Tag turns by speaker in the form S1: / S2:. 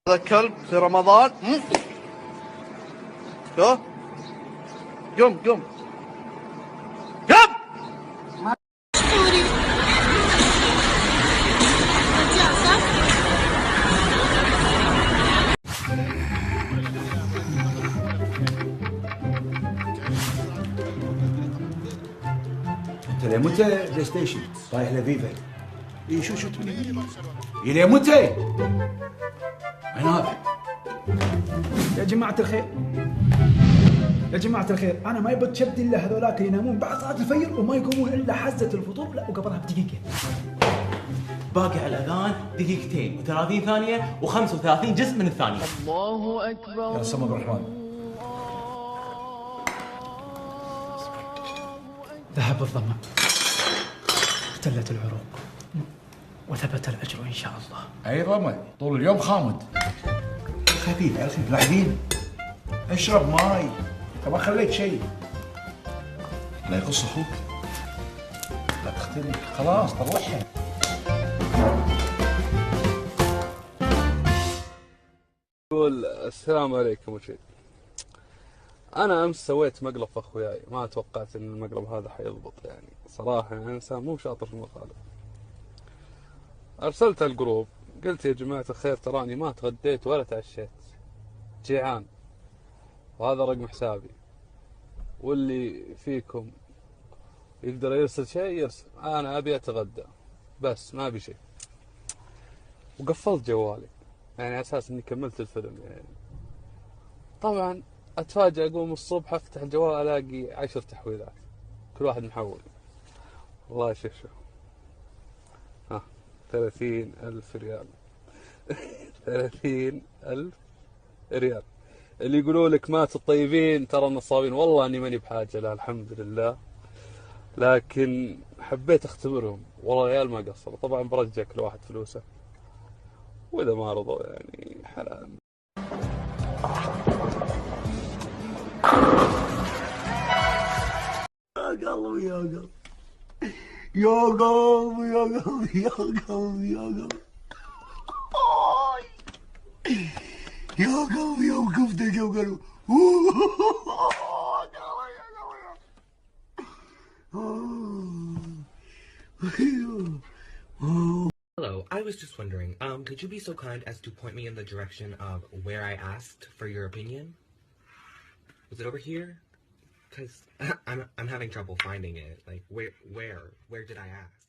S1: هذا كلب في رمضان. شو؟ قم قم قم.
S2: انت الى متى بلاي ستيشن؟ رايح لفيفا؟ اي شو تبي؟ الى متى؟ وين هذا؟
S3: يا جماعة الخير، يا جماعة الخير، أنا ما يبغى تشبدي إلا هذولاك ينامون بعد صلاة الفجر وما يقومون إلا حزة الفطور لا وقبلها بدقيقة.
S4: باقي على الأذان دقيقتين و30 ثانية و35 جزء من الثانية.
S5: الله أكبر.
S3: يا صمد الرحمن. ذهب الظمأ، اختلت العروق، وثبت الأجر إن شاء الله.
S2: اي ظمأ طول اليوم خامد. خفيف على خفيف لاعبين. اشرب ماي، ما خليت شيء. لا يقص اخوك، لا تختلف، خلاص طلعها.
S6: يقول السلام عليكم وشي. انا امس سويت مقلب في اخوياي، ما توقعت ان المقلب هذا حيضبط يعني صراحه، يعني انسان مو شاطر في المقالب. ارسلت الجروب قلت يا جماعه الخير تراني ما تغديت ولا تعشيت، جيعان وهذا رقم حسابي، واللي فيكم يقدر يرسل شيء يرسل، انا ابي اتغدى بس ما ابي شيء. وقفلت جوالي يعني على اساس اني كملت الفيلم يعني. طبعا اتفاجأ اقوم الصبح افتح الجوال الاقي 10 تحويلات كل واحد محول. والله شوف 30,000 ريال. 30,000 ريال. اللي يقولوا لك مات الطيبين ترى النصابين، والله اني ماني بحاجة لها الحمد لله، لكن حبيت اختبرهم. والله العيال ما قصروا. طبعا برجع كل واحد فلوسه، واذا ما رضوا يعني حلال.
S2: يا قلبي يا قلبي يا قلبي يا قلبي يا قلبي يا قلبي يا قلبي يا وقفتك يا قلبي.
S7: Hello, I was just wondering, could you be so kind as to point me in the direction of where I asked for your opinion? Was it over here? Because I'm having trouble finding it. Like, where did I ask?